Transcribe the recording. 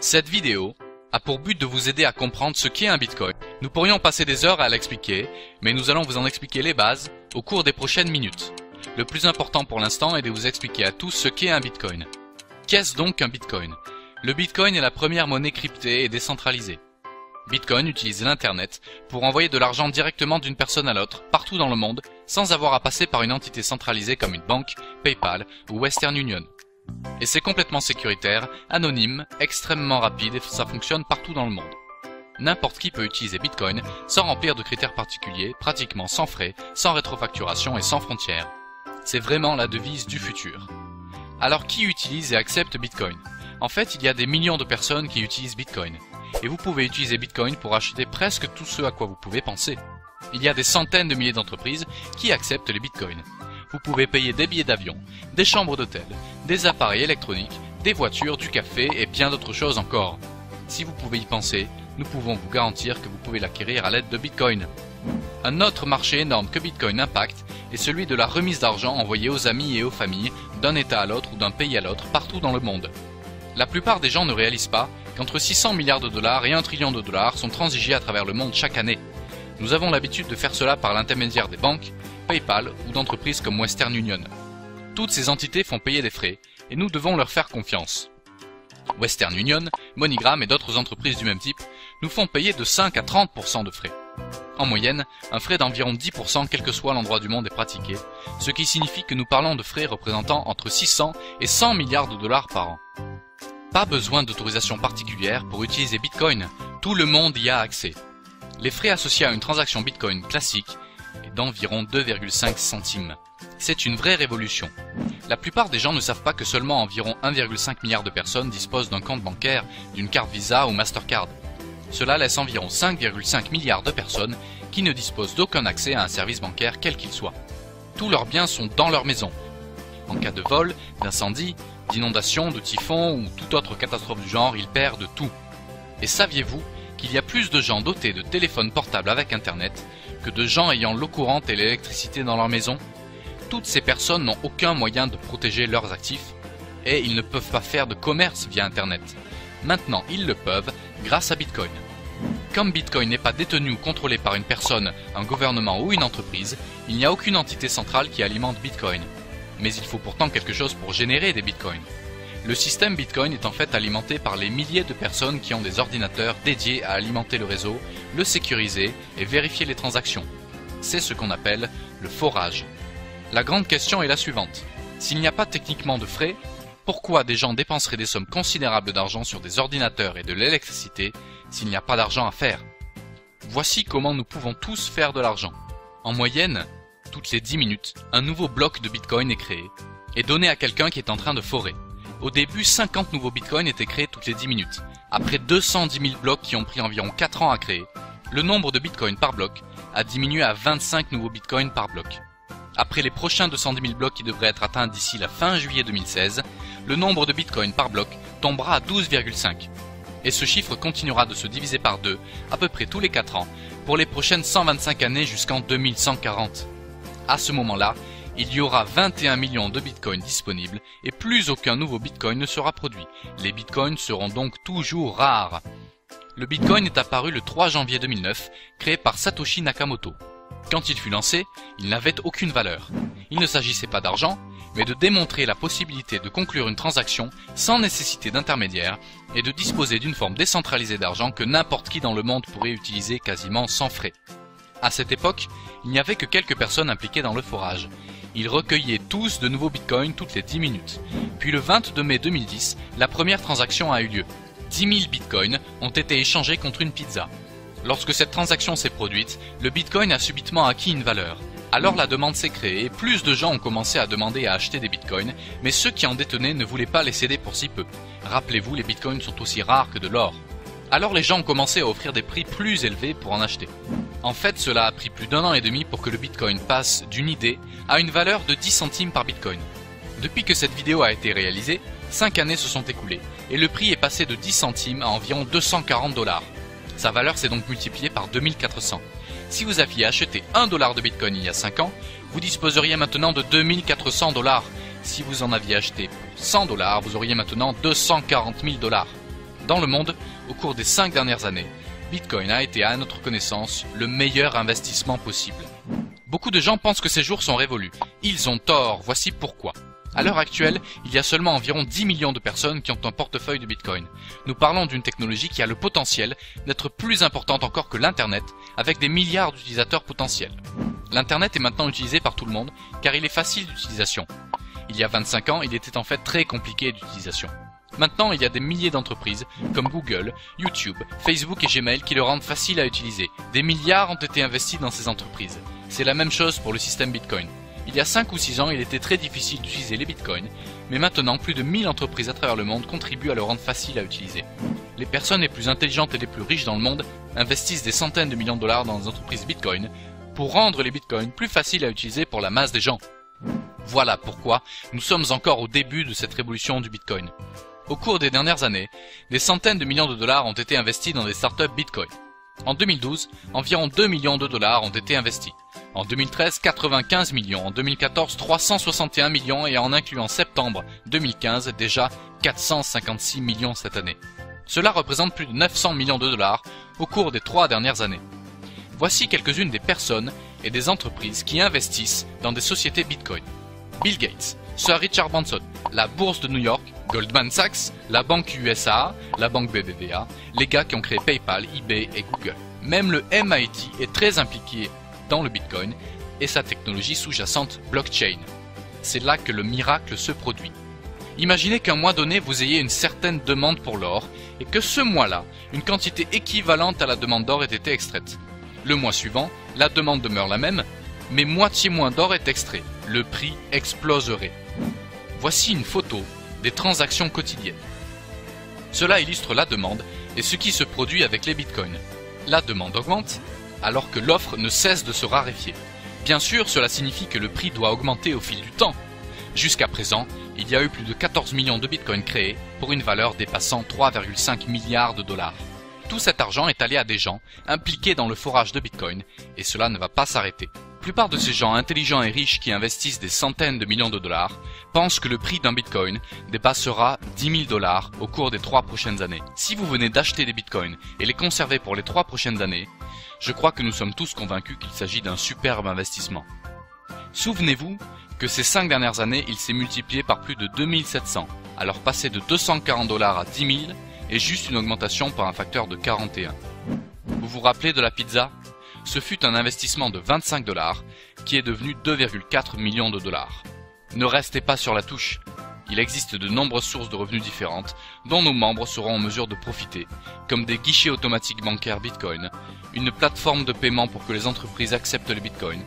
Cette vidéo a pour but de vous aider à comprendre ce qu'est un Bitcoin. Nous pourrions passer des heures à l'expliquer, mais nous allons vous en expliquer les bases au cours des prochaines minutes. Le plus important pour l'instant est de vous expliquer à tous ce qu'est un Bitcoin. Qu'est-ce donc un Bitcoin? Le Bitcoin est la première monnaie cryptée et décentralisée. Bitcoin utilise l'Internet pour envoyer de l'argent directement d'une personne à l'autre, partout dans le monde, sans avoir à passer par une entité centralisée comme une banque, PayPal ou Western Union. Et c'est complètement sécuritaire, anonyme, extrêmement rapide et ça fonctionne partout dans le monde. N'importe qui peut utiliser Bitcoin sans remplir de critères particuliers, pratiquement sans frais, sans rétrofacturation et sans frontières. C'est vraiment la devise du futur. Alors qui utilise et accepte Bitcoin? En fait, il y a des millions de personnes qui utilisent Bitcoin. Et vous pouvez utiliser Bitcoin pour acheter presque tout ce à quoi vous pouvez penser. Il y a des centaines de milliers d'entreprises qui acceptent les Bitcoins. Vous pouvez payer des billets d'avion, des chambres d'hôtel, des appareils électroniques, des voitures, du café et bien d'autres choses encore. Si vous pouvez y penser, nous pouvons vous garantir que vous pouvez l'acquérir à l'aide de Bitcoin. Un autre marché énorme que Bitcoin impacte est celui de la remise d'argent envoyée aux amis et aux familles d'un État à l'autre ou d'un pays à l'autre partout dans le monde. La plupart des gens ne réalisent pas qu'entre 600 milliards de dollars et 1 trillion de dollars sont transigés à travers le monde chaque année. Nous avons l'habitude de faire cela par l'intermédiaire des banques, PayPal ou d'entreprises comme Western Union. Toutes ces entités font payer des frais et nous devons leur faire confiance. Western Union, MoneyGram et d'autres entreprises du même type nous font payer de 5 à 30% de frais. En moyenne, un frais d'environ 10% quel que soit l'endroit du monde est pratiqué, ce qui signifie que nous parlons de frais représentant entre 600 et 100 milliards de dollars par an. Pas besoin d'autorisation particulière pour utiliser Bitcoin, tout le monde y a accès. Les frais associés à une transaction Bitcoin classique est d'environ 2,5 centimes. C'est une vraie révolution. La plupart des gens ne savent pas que seulement environ 1,5 milliard de personnes disposent d'un compte bancaire, d'une carte Visa ou Mastercard. Cela laisse environ 5,5 milliards de personnes qui ne disposent d'aucun accès à un service bancaire quel qu'il soit. Tous leurs biens sont dans leur maison. En cas de vol, d'incendie, d'inondation, de typhon ou toute autre catastrophe du genre, ils perdent tout. Et saviez-vous qu'il y a plus de gens dotés de téléphones portables avec Internet que de gens ayant l'eau courante et l'électricité dans leur maison? Toutes ces personnes n'ont aucun moyen de protéger leurs actifs et ils ne peuvent pas faire de commerce via Internet. Maintenant, ils le peuvent grâce à Bitcoin. Comme Bitcoin n'est pas détenu ou contrôlé par une personne, un gouvernement ou une entreprise, il n'y a aucune entité centrale qui alimente Bitcoin. Mais il faut pourtant quelque chose pour générer des bitcoins. Le système Bitcoin est en fait alimenté par les milliers de personnes qui ont des ordinateurs dédiés à alimenter le réseau, le sécuriser et vérifier les transactions. C'est ce qu'on appelle le forage. La grande question est la suivante. S'il n'y a pas techniquement de frais, pourquoi des gens dépenseraient des sommes considérables d'argent sur des ordinateurs et de l'électricité s'il n'y a pas d'argent à faire? Voici comment nous pouvons tous faire de l'argent. En moyenne, toutes les 10 minutes, un nouveau bloc de Bitcoin est créé et donné à quelqu'un qui est en train de forer. Au début, 50 nouveaux Bitcoins étaient créés toutes les 10 minutes. Après 210 000 blocs qui ont pris environ 4 ans à créer, le nombre de Bitcoins par bloc a diminué à 25 nouveaux Bitcoins par bloc. Après les prochains 210 000 blocs qui devraient être atteints d'ici la fin juillet 2016, le nombre de Bitcoins par bloc tombera à 12,5. Et ce chiffre continuera de se diviser par 2 à peu près tous les 4 ans pour les prochaines 125 années jusqu'en 2140. À ce moment-là, il y aura 21 millions de bitcoins disponibles et plus aucun nouveau bitcoin ne sera produit. Les bitcoins seront donc toujours rares. Le bitcoin est apparu le 3 janvier 2009, créé par Satoshi Nakamoto. Quand il fut lancé, il n'avait aucune valeur. Il ne s'agissait pas d'argent, mais de démontrer la possibilité de conclure une transaction sans nécessité d'intermédiaire et de disposer d'une forme décentralisée d'argent que n'importe qui dans le monde pourrait utiliser quasiment sans frais. À cette époque, il n'y avait que quelques personnes impliquées dans le forage. Ils recueillaient tous de nouveaux bitcoins toutes les 10 minutes. Puis le 22 mai 2010, la première transaction a eu lieu. 10 000 bitcoins ont été échangés contre une pizza. Lorsque cette transaction s'est produite, le bitcoin a subitement acquis une valeur. Alors la demande s'est créée et plus de gens ont commencé à demander à acheter des bitcoins, mais ceux qui en détenaient ne voulaient pas les céder pour si peu. Rappelez-vous, les bitcoins sont aussi rares que de l'or. Alors les gens ont commencé à offrir des prix plus élevés pour en acheter. En fait, cela a pris plus d'1 an et demi pour que le bitcoin passe d'une idée à une valeur de 10 centimes par bitcoin. Depuis que cette vidéo a été réalisée, 5 années se sont écoulées et le prix est passé de 10 centimes à environ 240 $. Sa valeur s'est donc multipliée par 2400. Si vous aviez acheté $1 de bitcoin il y a 5 ans, vous disposeriez maintenant de 2400 $. Si vous en aviez acheté pour 100 $, vous auriez maintenant 240 000 $. Dans le monde, au cours des 5 dernières années, Bitcoin a été à notre connaissance le meilleur investissement possible. Beaucoup de gens pensent que ces jours sont révolus. Ils ont tort, voici pourquoi. À l'heure actuelle, il y a seulement environ 10 millions de personnes qui ont un portefeuille de Bitcoin. Nous parlons d'une technologie qui a le potentiel d'être plus importante encore que l'Internet, avec des milliards d'utilisateurs potentiels. L'Internet est maintenant utilisé par tout le monde, car il est facile d'utilisation. Il y a 25 ans, il était en fait très compliqué d'utilisation. Maintenant, il y a des milliers d'entreprises, comme Google, YouTube, Facebook et Gmail qui le rendent facile à utiliser. Des milliards ont été investis dans ces entreprises. C'est la même chose pour le système Bitcoin. Il y a 5 ou 6 ans, il était très difficile d'utiliser les bitcoins, mais maintenant plus de 1000 entreprises à travers le monde contribuent à le rendre facile à utiliser. Les personnes les plus intelligentes et les plus riches dans le monde investissent des centaines de millions de dollars dans des entreprises bitcoin pour rendre les bitcoins plus faciles à utiliser pour la masse des gens. Voilà pourquoi nous sommes encore au début de cette révolution du bitcoin. Au cours des dernières années, des centaines de millions de dollars ont été investis dans des startups bitcoin. En 2012, environ 2 millions de dollars ont été investis. En 2013, 95 millions, en 2014, 361 millions et en incluant septembre 2015, déjà 456 millions cette année. Cela représente plus de 900 millions de dollars au cours des 3 dernières années. Voici quelques-unes des personnes et des entreprises qui investissent dans des sociétés Bitcoin. Bill Gates, Sir Richard Branson, la Bourse de New York, Goldman Sachs, la Banque USA, la Banque BBVA, les gars qui ont créé PayPal, eBay et Google. Même le MIT est très impliqué dans le Bitcoin et sa technologie sous-jacente blockchain. C'est là que le miracle se produit. Imaginez qu'un mois donné vous ayez une certaine demande pour l'or et que ce mois-là, une quantité équivalente à la demande d'or ait été extraite. Le mois suivant, la demande demeure la même, mais moitié moins d'or est extrait. Le prix exploserait. Voici une photo des transactions quotidiennes. Cela illustre la demande et ce qui se produit avec les bitcoins. La demande augmente alors que l'offre ne cesse de se raréfier. Bien sûr, cela signifie que le prix doit augmenter au fil du temps. Jusqu'à présent, il y a eu plus de 14 millions de bitcoins créés pour une valeur dépassant 3,5 milliards de dollars. Tout cet argent est allé à des gens impliqués dans le forage de bitcoin et cela ne va pas s'arrêter. La plupart de ces gens intelligents et riches qui investissent des centaines de millions de dollars pensent que le prix d'un bitcoin dépassera 10 000 dollars au cours des 3 prochaines années. Si vous venez d'acheter des bitcoins et les conserver pour les 3 prochaines années, je crois que nous sommes tous convaincus qu'il s'agit d'un superbe investissement. Souvenez-vous que ces 5 dernières années, il s'est multiplié par plus de 2700, alors passer de 240 dollars à 10 000 est juste une augmentation par un facteur de 41. Vous vous rappelez de la pizza ? Ce fut un investissement de 25 dollars qui est devenu 2,4 millions de dollars. Ne restez pas sur la touche. Il existe de nombreuses sources de revenus différentes dont nos membres seront en mesure de profiter, comme des guichets automatiques bancaires Bitcoin, une plateforme de paiement pour que les entreprises acceptent les Bitcoins,